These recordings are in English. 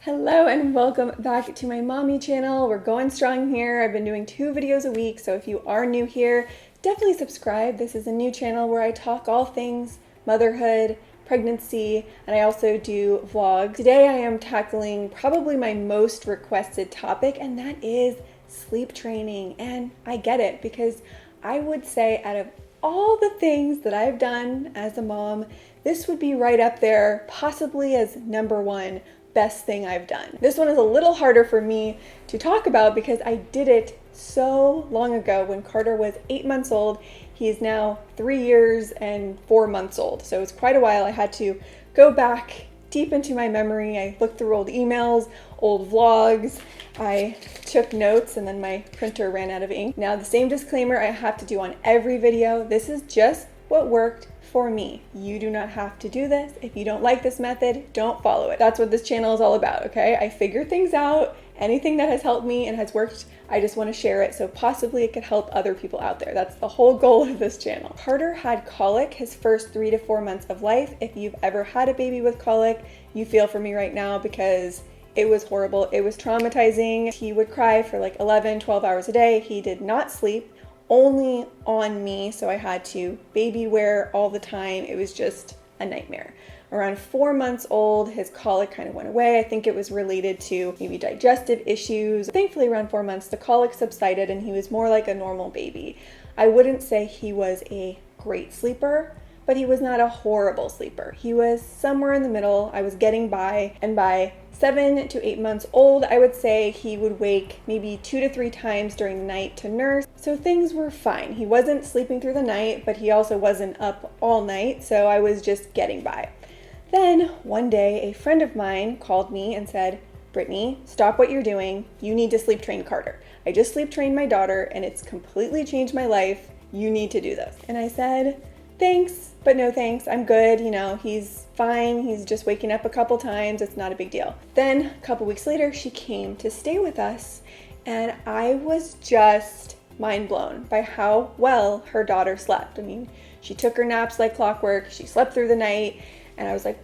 Hello and welcome back to my mommy channel. We're going strong here. I've been doing 2 videos a week, so if you are new here, definitely subscribe. This is a new channel where I talk all things motherhood, pregnancy, and I also do vlogs. Today I am tackling probably my most requested topic, and that is sleep training. And I get it, because I would say out of all the things that I've done as a mom, this would be right up there, possibly as number one best thing I've done. This one is a little harder for me to talk about because I did it so long ago when Carter was 8 months old. He is now 3 years and 4 months old. So it's quite a while. I had to go back deep into my memory. I looked through old emails, old vlogs. I took notes and then my printer ran out of ink. Now the same disclaimer I have to do on every video. This is just what worked for me. You do not have to do this. If you don't like this method, don't follow it. That's what this channel is all about, okay? I figure things out. Anything that has helped me and has worked, I just want to share it so possibly it could help other people out there. That's the whole goal of this channel. Carter had colic his first 3 to 4 months of life. If you've ever had a baby with colic, you feel for me right now because it was horrible. It was traumatizing. He would cry for like 11, 12 hours a day. He did not sleep. Only on me, so I had to baby wear all the time. It was just a nightmare. Around 4 months old, his colic kind of went away. I think it was related to maybe digestive issues. Thankfully, around 4 months, the colic subsided and he was more like a normal baby. I wouldn't say he was a great sleeper, but he was not a horrible sleeper. He was somewhere in the middle. I was getting by, and by 7 to 8 months old, I would say he would wake maybe 2 to 3 times during the night to nurse. So things were fine. He wasn't sleeping through the night, but he also wasn't up all night, so I was just getting by. Then one day, a friend of mine called me and said, "Brittany, stop what you're doing. You need to sleep train Carter. I just sleep trained my daughter and it's completely changed my life. You need to do this." And I said, "Thanks, but no thanks. I'm good. You know, he's fine. He's just waking up a couple times. It's not a big deal." Then a couple weeks later, she came to stay with us, and I was just mind blown by how well her daughter slept. I mean, she took her naps like clockwork. She slept through the night, and I was like,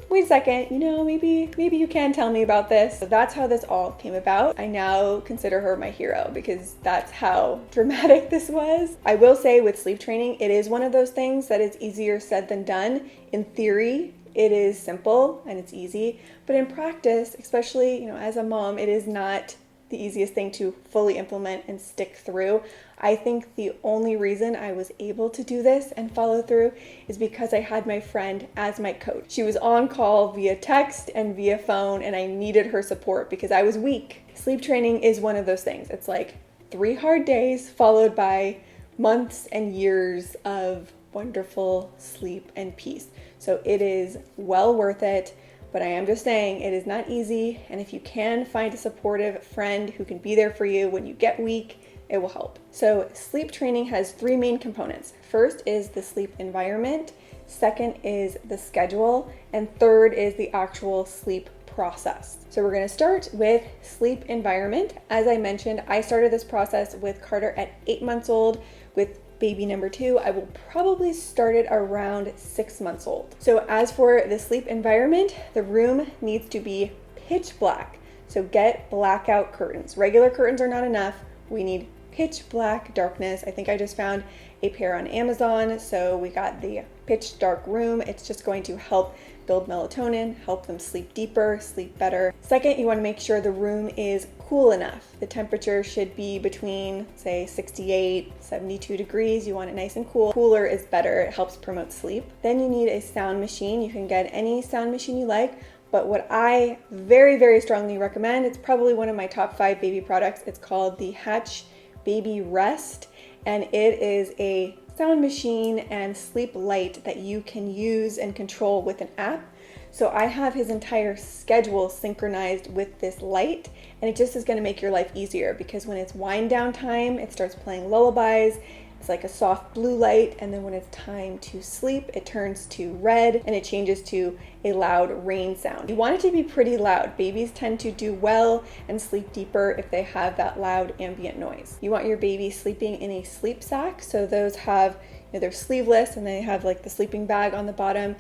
wait a second, maybe you can tell me about this. So that's how this all came about. I now consider her my hero because that's how dramatic this was. I will say with sleep training, it is one of those things that is easier said than done. In theory, it is simple and it's easy, but in practice, especially, as a mom, it is not the easiest thing to fully implement and stick through. I think the only reason I was able to do this and follow through is because I had my friend as my coach. She was on call via text and via phone, and I needed her support because I was weak. Sleep training is one of those things. It's like 3 hard days followed by months and years of wonderful sleep and peace. So it is well worth it. But I am just saying it is not easy, and if you can find a supportive friend who can be there for you when you get weak, it will help. So sleep training has 3 main components. First is the sleep environment, second is the schedule, and third is the actual sleep process. So we're going to start with sleep environment. As I mentioned, I started this process with Carter at 8 months old. With baby number 2, I will probably start it around 6 months old. So as for the sleep environment, the room needs to be pitch black. So get blackout curtains. Regular curtains are not enough. We need pitch black darkness. I think I just found a pair on Amazon. So we got the pitch dark room. It's just going to help build melatonin, help them sleep deeper, sleep better. Second, you want to make sure the room is cool enough. The temperature should be between, say, 68, 72 degrees. You want it nice and cool. Cooler is better. It helps promote sleep. Then you need a sound machine. You can get any sound machine you like, but what I very, very strongly recommend, it's probably one of my top 5 baby products. It's called the Hatch Baby Rest, and it is a sound machine and sleep light that you can use and control with an app. So I have his entire schedule synchronized with this light, and it just is going to make your life easier because when it's wind down time, it starts playing lullabies. It's like a soft blue light, and then when it's time to sleep, it turns to red and it changes to a loud rain sound. You want it to be pretty loud. Babies tend to do well and sleep deeper if they have that loud ambient noise. You want your baby sleeping in a sleep sack, so those have, they're sleeveless and they have like the sleeping bag on the bottom,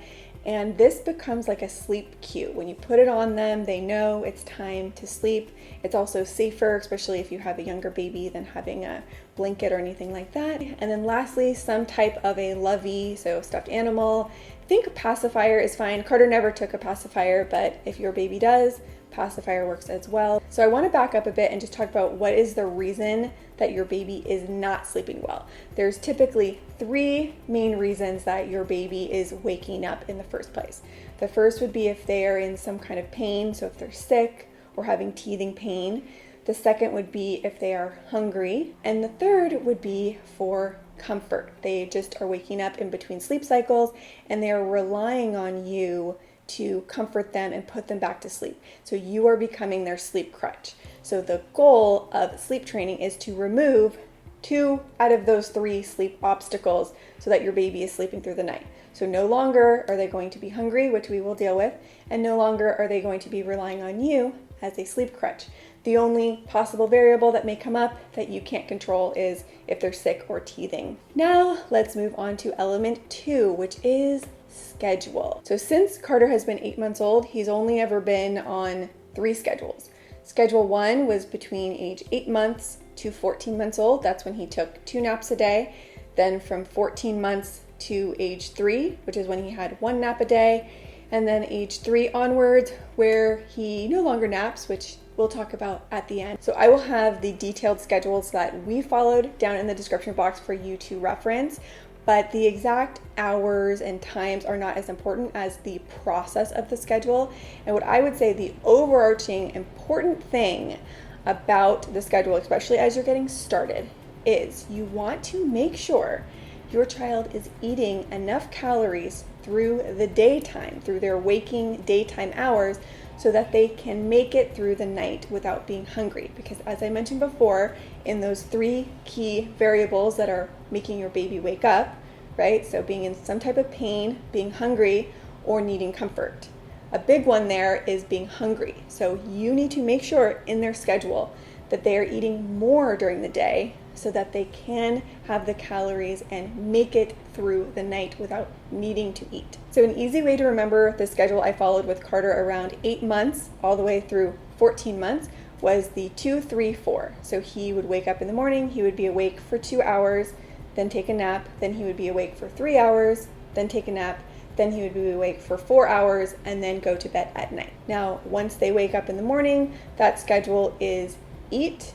And this becomes like a sleep cue. When you put it on them, they know it's time to sleep. It's also safer, especially if you have a younger baby, than having a blanket or anything like that. And then lastly, some type of a lovey, so stuffed animal. I think a pacifier is fine. Carter never took a pacifier, but if your baby does, pacifier works as well. So I want to back up a bit and just talk about what is the reason that your baby is not sleeping well. There's typically 3 main reasons that your baby is waking up in the first place. The first would be if they are in some kind of pain, so if they're sick or having teething pain. The second would be if they are hungry. And the third would be for comfort. They just are waking up in between sleep cycles and they are relying on you to comfort them and put them back to sleep. So you are becoming their sleep crutch. So the goal of sleep training is to remove 2 out of those 3 sleep obstacles so that your baby is sleeping through the night. So no longer are they going to be hungry, which we will deal with, and no longer are they going to be relying on you as a sleep crutch. The only possible variable that may come up that you can't control is if they're sick or teething. Now let's move on to element 2, which is schedule. So since Carter has been 8 months old, he's only ever been on 3 schedules. Schedule 1 was between age 8 months to 14 months old. That's when he took 2 naps a day. Then from 14 months to age 3, which is when he had 1 nap a day. And then age 3 onwards, where he no longer naps, which we'll talk about at the end. So I will have the detailed schedules that we followed down in the description box for you to reference. But the exact hours and times are not as important as the process of the schedule. And what I would say the overarching important thing about the schedule, especially as you're getting started, is you want to make sure your child is eating enough calories through the daytime, through their waking daytime hours, so that they can make it through the night without being hungry. Because as I mentioned before, in those 3 key variables that are making your baby wake up, right? So being in some type of pain, being hungry, or needing comfort. A big one there is being hungry. So you need to make sure in their schedule that they are eating more during the day so that they can have the calories and make it through the night without needing to eat. So an easy way to remember the schedule I followed with Carter around 8 months all the way through 14 months was the 2-3-4. So he would wake up in the morning, he would be awake for 2 hours, then take a nap, then he would be awake for 3 hours, then take a nap, then he would be awake for 4 hours, and then go to bed at night. Now, once they wake up in the morning, that schedule is eat,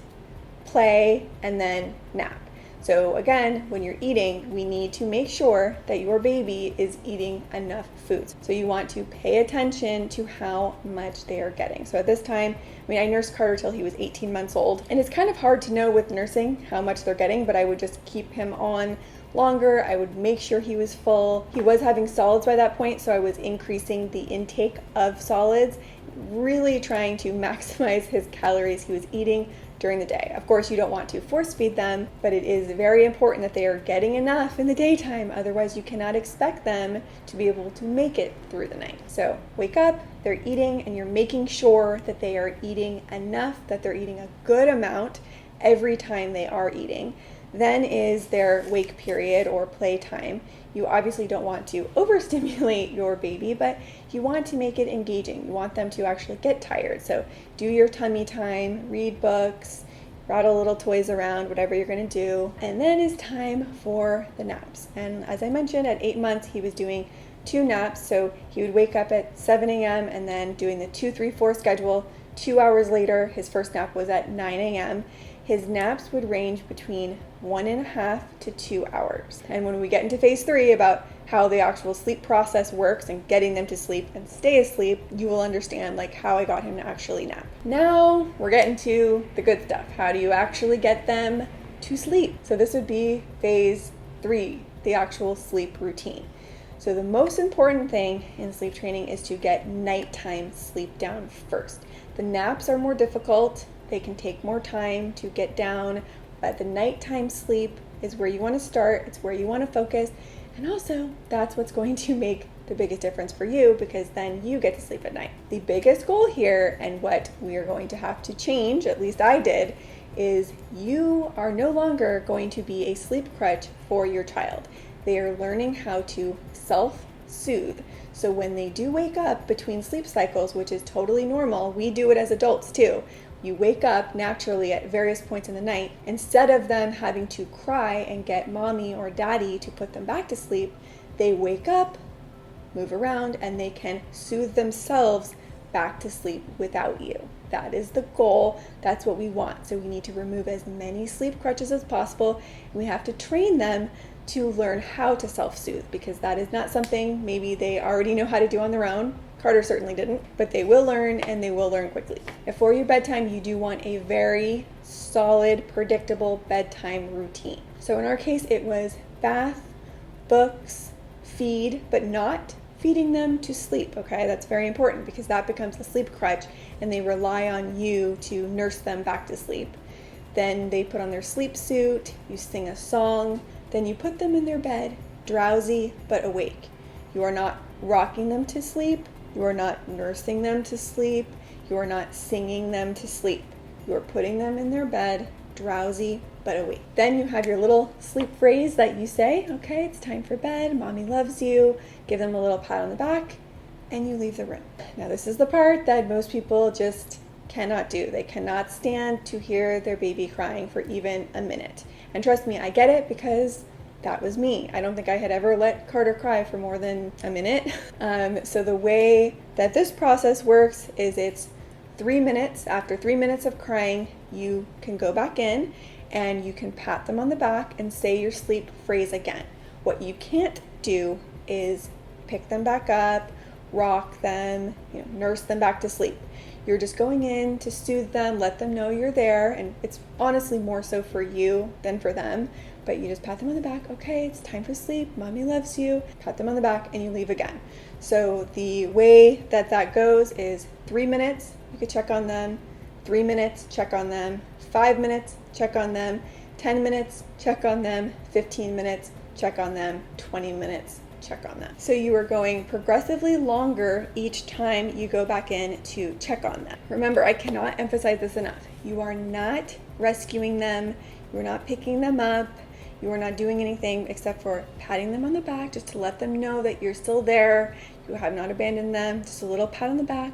play, and then nap. So again, when you're eating, we need to make sure that your baby is eating enough foods. So you want to pay attention to how much they are getting. So at this time, I nursed Carter till he was 18 months old, and it's kind of hard to know with nursing how much they're getting, but I would just keep him on longer. I would make sure he was full. He was having solids by that point, so I was increasing the intake of solids, really trying to maximize his calories he was eating during the day. Of course, you don't want to force feed them, but it is very important that they are getting enough in the daytime. Otherwise, you cannot expect them to be able to make it through the night. So wake up, they're eating, and you're making sure that they are eating enough, that they're eating a good amount every time they are eating. Then is their wake period or playtime. You obviously don't want to overstimulate your baby, but you want to make it engaging. You want them to actually get tired. So do your tummy time, read books, rattle little toys around, whatever you're going to do. And then is time for the naps. And as I mentioned, at 8 months, he was doing 2 naps. So he would wake up at 7 a.m. and then doing the 2-3-4 schedule. 2 hours later, his first nap was at 9 a.m. His naps would range between 1.5 to 2 hours. And when we get into phase 3 about how the actual sleep process works and getting them to sleep and stay asleep, you will understand how I got him to actually nap. Now we're getting to the good stuff. How do you actually get them to sleep? So this would be phase 3, the actual sleep routine. So the most important thing in sleep training is to get nighttime sleep down first. The naps are more difficult. They can take more time to get down, but the nighttime sleep is where you want to start. It's where you want to focus. And also, that's what's going to make the biggest difference for you, because then you get to sleep at night. The biggest goal here, and what we are going to have to change, at least I did, is you are no longer going to be a sleep crutch for your child. They are learning how to self-soothe. So when they do wake up between sleep cycles, which is totally normal, we do it as adults too. You wake up naturally at various points in the night. Instead of them having to cry and get mommy or daddy to put them back to sleep, they wake up, move around, and they can soothe themselves back to sleep without you. That is the goal. That's what we want. So we need to remove as many sleep crutches as possible. And we have to train them to learn how to self-soothe, because that is not something maybe they already know how to do on their own. Carter certainly didn't, but they will learn, and they will learn quickly. Before your bedtime, you do want a very solid, predictable bedtime routine. So in our case, it was bath, books, feed, but not feeding them to sleep, okay? That's very important, because that becomes the sleep crutch, and they rely on you to nurse them back to sleep. Then they put on their sleep suit, you sing a song, then you put them in their bed, drowsy but awake. You are not rocking them to sleep, you are not nursing them to sleep, you are not singing them to sleep. You are putting them in their bed, drowsy but awake. Then you have your little sleep phrase that you say, okay, it's time for bed, mommy loves you, give them a little pat on the back, and you leave the room. Now this is the part that most people just cannot do. They cannot stand to hear their baby crying for even a minute. And trust me, I get it, because that was me. I don't think I had ever let Carter cry for more than a minute. So the way that this process works is it's 3 minutes. After 3 minutes of crying, you can go back in and you can pat them on the back and say your sleep phrase again. What you can't do is pick them back up, rock them, nurse them back to sleep. You're just going in to soothe them, let them know you're there, and it's honestly more so for you than for them, but you just pat them on the back, okay, it's time for sleep, mommy loves you, pat them on the back, and you leave again. So the way that goes is 3 minutes, you could check on them, 3 minutes, check on them, 5 minutes, check on them, 10 minutes, check on them, 15 minutes, check on them, 20 minutes, check on them. So you are going progressively longer each time you go back in to check on them. Remember, I cannot emphasize this enough. You are not rescuing them. You are not picking them up. You are not doing anything except for patting them on the back just to let them know that you're still there. You have not abandoned them. Just a little pat on the back.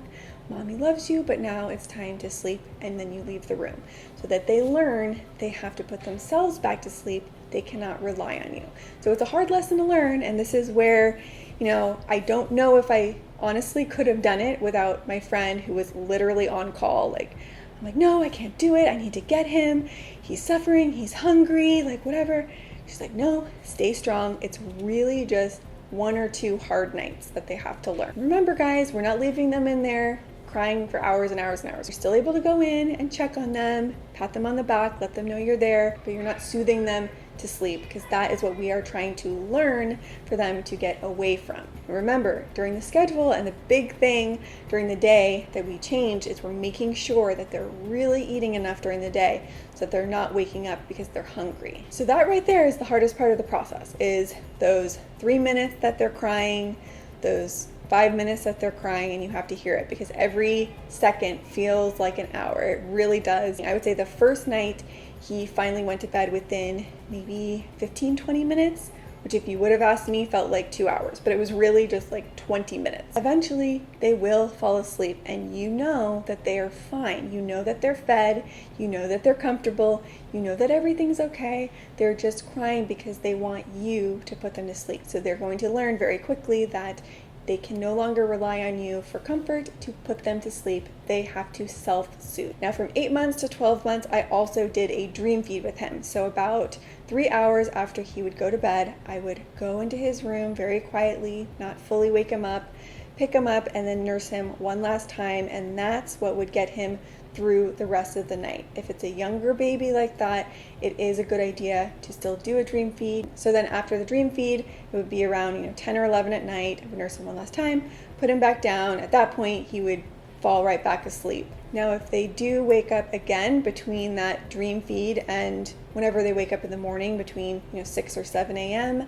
Mommy loves you, but now it's time to sleep, and then you leave the room. So that they learn they have to put themselves back to sleep. They cannot rely on you. So it's a hard lesson to learn, and this is where, I don't know if I honestly could have done it without my friend who was literally on call. I'm like, no, I can't do it. I need to get him. He's suffering. He's hungry, whatever. She's like, no, stay strong. It's really just 1 or 2 hard nights that they have to learn. Remember, guys, we're not leaving them in there crying for hours and hours and hours. You're still able to go in and check on them, pat them on the back, let them know you're there, but you're not soothing them to sleep, because that is what we are trying to learn for them to get away from. And remember, during the schedule, and the big thing during the day that we change is we're making sure that they're really eating enough during the day so that they're not waking up because they're hungry. So that right there is the hardest part of the process, is those 3 minutes that they're crying, those 5 minutes that they're crying, and you have to hear it, because every second feels like an hour. It really does. I would say the first night he finally went to bed within maybe 15-20 minutes, which if you would have asked me felt like 2 hours, but it was really just 20 minutes. Eventually they will fall asleep, and you know that they are fine. You know that they're fed, you know that they're comfortable, you know that everything's okay. They're just crying because they want you to put them to sleep. So they're going to learn very quickly that they can no longer rely on you for comfort to put them to sleep. They have to self-soothe. Now, from 8 months to 12 months, I also did a dream feed with him. So about 3 hours after he would go to bed, I would go into his room very quietly, not fully wake him up, pick him up, and then nurse him one last time. And that's what would get him through the rest of the night. If it's a younger baby like that, it is a good idea to still do a dream feed. So then after the dream feed, it would be around 10 or 11 at night. I would nurse him one last time, put him back down. At that point, he would fall right back asleep. Now, if they do wake up again between that dream feed and whenever they wake up in the morning between 6 or 7 a.m.,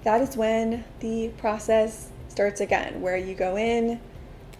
that is when the process starts again, where you go in,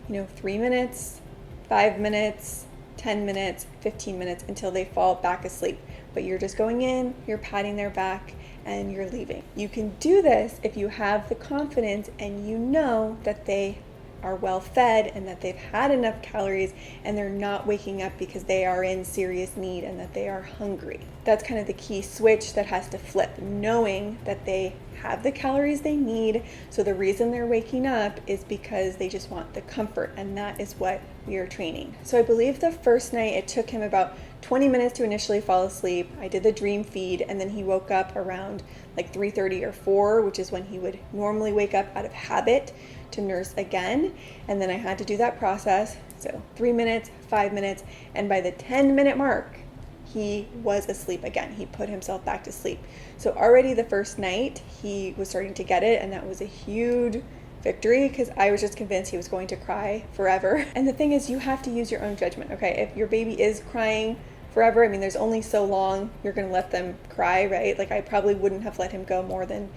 3 minutes, 5 minutes, 10 minutes, 15 minutes until they fall back asleep. But you're just going in, you're patting their back, and you're leaving. You can do this if you have the confidence and you know that they are well fed and that they've had enough calories and they're not waking up because they are in serious need and that they are hungry. That's kind of the key switch that has to flip, knowing that they have the calories they need. So the reason they're waking up is because they just want the comfort, and that is what we are training. So I believe the first night it took him about 20 minutes to initially fall asleep. I did the dream feed, and then he woke up around like 3:30 or 4, which is when he would normally wake up out of habit to nurse again. And then I had to do that process. So 3 minutes, 5 minutes, and by the 10-minute mark, he was asleep again. He put himself back to sleep. So already the first night, he was starting to get it, and that was a huge victory because I was just convinced he was going to cry forever. And the thing is, you have to use your own judgment, okay? If your baby is crying forever, I mean, there's only so long you're going to let them cry, right? Like, I probably wouldn't have let him go more than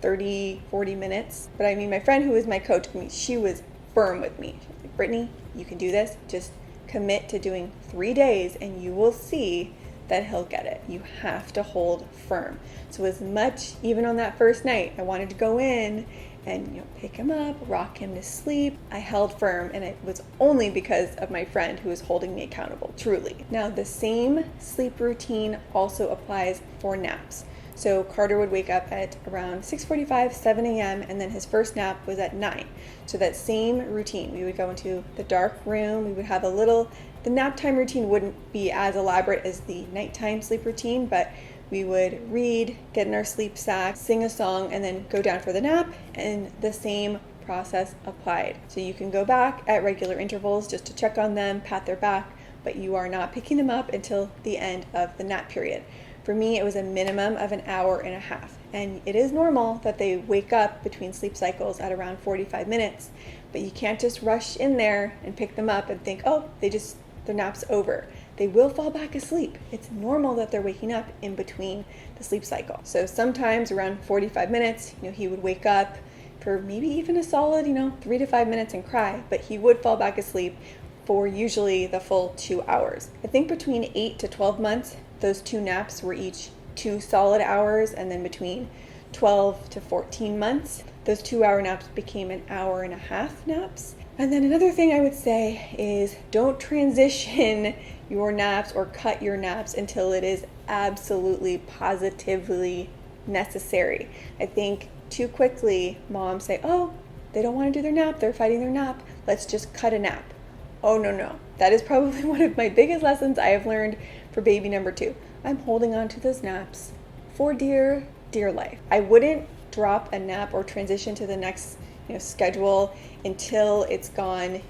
30, 40 minutes. But I mean, my friend who was my coach, she was firm with me. She was like, Brittany, you can do this. Just commit to doing 3 days and you will see that he'll get it. You have to hold firm. So as much, even on that first night, I wanted to go in and pick him up, rock him to sleep. I held firm, and it was only because of my friend who was holding me accountable, truly. Now, the same sleep routine also applies for naps. So Carter would wake up at around 6:45, 7 a.m., and then his first nap was at 9. So that same routine, we would go into the dark room, we would have the nap time routine wouldn't be as elaborate as the nighttime sleep routine, but we would read, get in our sleep sack, sing a song, and then go down for the nap, and the same process applied. So you can go back at regular intervals just to check on them, pat their back, but you are not picking them up until the end of the nap period. For me, it was a minimum of an hour and a half, and it is normal that they wake up between sleep cycles at around 45 minutes, but you can't just rush in there and pick them up and think, oh, their nap's over. They will fall back asleep. It's normal that they're waking up in between the sleep cycle. So sometimes around 45 minutes, he would wake up for maybe even a solid, 3 to 5 minutes and cry, but he would fall back asleep for usually the full 2 hours. I think between 8 to 12 months, those 2 naps were each 2 solid hours, and then between 12 to 14 months, those 2-hour naps became an hour and a half naps. And then another thing I would say is don't transition your naps or cut your naps until it is absolutely positively necessary. I think too quickly moms say, oh, they don't want to do their nap, they're fighting their nap, let's just cut a nap. Oh, no. That is probably one of my biggest lessons I have learned for baby number 2. I'm holding on to those naps for dear, dear life. I wouldn't drop a nap or transition to the next schedule until it's gone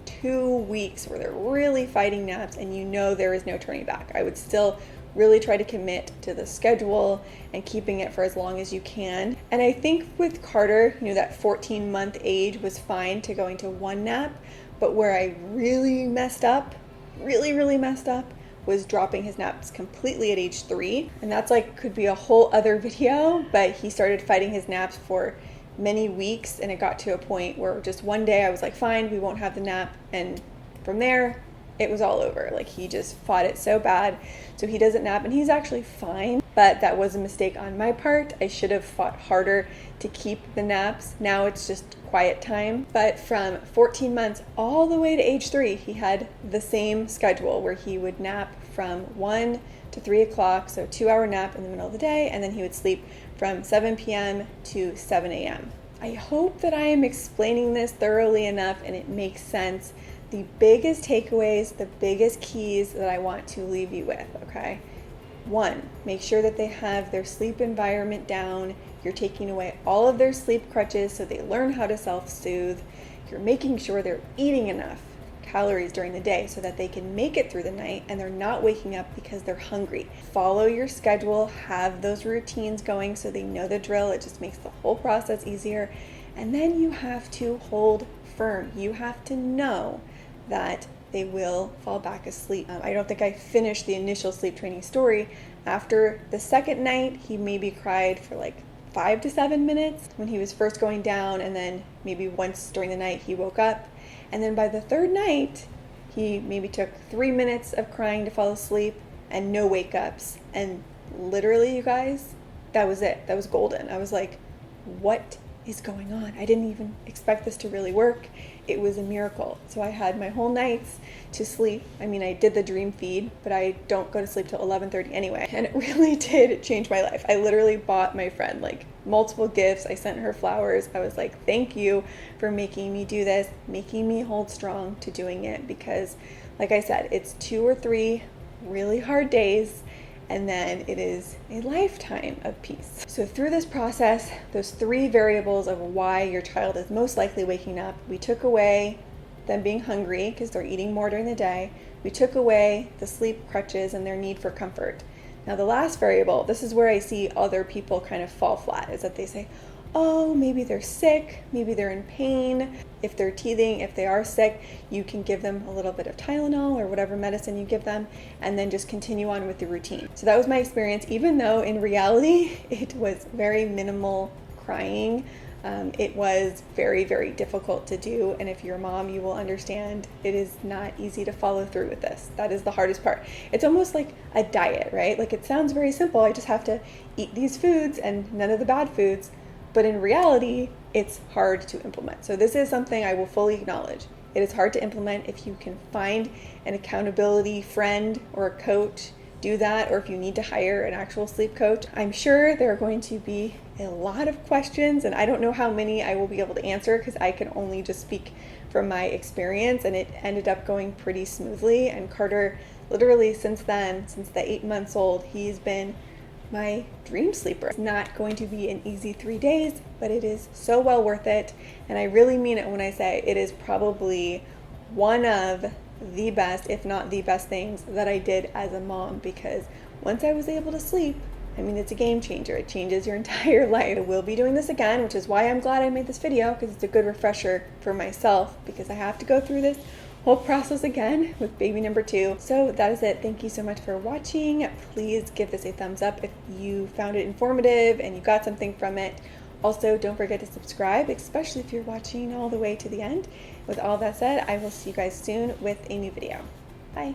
2 weeks where they're really fighting naps and there is no turning back. I would still really try to commit to the schedule and keeping it for as long as you can. And I think with Carter, that 14-month age was fine to going to 1 nap, but where I really messed up, really messed up, was dropping his naps completely at age 3. And that's could be a whole other video, but he started fighting his naps for many weeks, and it got to a point where just one day I was like, fine, we won't have the nap, and from there it was all over. He just fought it so bad, so he doesn't nap, and he's actually fine, but that was a mistake on my part. I should have fought harder to keep the naps. Now it's just quiet time. But from 14 months all the way to age 3, he had the same schedule where he would nap from 1 to 3 o'clock, so 2-hour nap in the middle of the day, and then he would sleep from 7 p.m. to 7 a.m. I hope that I am explaining this thoroughly enough and it makes sense. The biggest takeaways, the biggest keys that I want to leave you with, okay? 1, make sure that they have their sleep environment down. You're taking away all of their sleep crutches so they learn how to self-soothe. You're making sure they're eating enough calories during the day so that they can make it through the night and they're not waking up because they're hungry. Follow your schedule, have those routines going so they know the drill. It just makes the whole process easier. And then you have to hold firm. You have to know that they will fall back asleep. I don't think I finished the initial sleep training story. After the second night, he maybe cried for 5 to 7 minutes when he was first going down, and then maybe once during the night he woke up. And then by the third night, he maybe took 3 minutes of crying to fall asleep and no wake ups. And literally, you guys, that was it. That was golden. I was like, what is going on? I didn't even expect this to really work. It was a miracle. So I had my whole nights to sleep. I mean, I did the dream feed, but I don't go to sleep till 11:30 anyway. And it really did change my life. I literally bought my friend like multiple gifts. I sent her flowers. I was like, thank you for making me do this, making me hold strong to doing it, because like I said, it's 2 or 3 really hard days, and then it is a lifetime of peace. So through this process, those 3 variables of why your child is most likely waking up, we took away them being hungry because they're eating more during the day. We took away the sleep crutches and their need for comfort. Now the last variable, this is where I see other people kind of fall flat, is that they say, oh, maybe they're sick, maybe they're in pain. If they're teething, if they are sick, you can give them a little bit of Tylenol or whatever medicine you give them, and then just continue on with the routine. So that was my experience, even though in reality, it was very minimal crying. It was very, very difficult to do. And if you're a mom, you will understand it is not easy to follow through with this. That is the hardest part. It's almost like a diet, right? Like it sounds very simple. I just have to eat these foods and none of the bad foods. But in reality, it's hard to implement. So this is something I will fully acknowledge. It is hard to implement. If you can find an accountability friend or a coach, do that. Or if you need to hire an actual sleep coach, I'm sure there are going to be a lot of questions, and I don't know how many I will be able to answer because I can only just speak from my experience, and it ended up going pretty smoothly. And Carter, literally since then, since the 8 months old, he's been my dream sleeper. It's not going to be an easy 3 days, but it is so well worth it. And I really mean it when I say it is probably one of the best, if not the best things that I did as a mom, because once I was able to sleep, I mean, it's a game changer. It changes your entire life. I will be doing this again, which is why I'm glad I made this video, because it's a good refresher for myself, because I have to go through this whole process again with baby number 2. So that is it. Thank you so much for watching. Please give this a thumbs up if you found it informative and you got something from it. Also, don't forget to subscribe, especially if you're watching all the way to the end. With all that said, I will see you guys soon with a new video.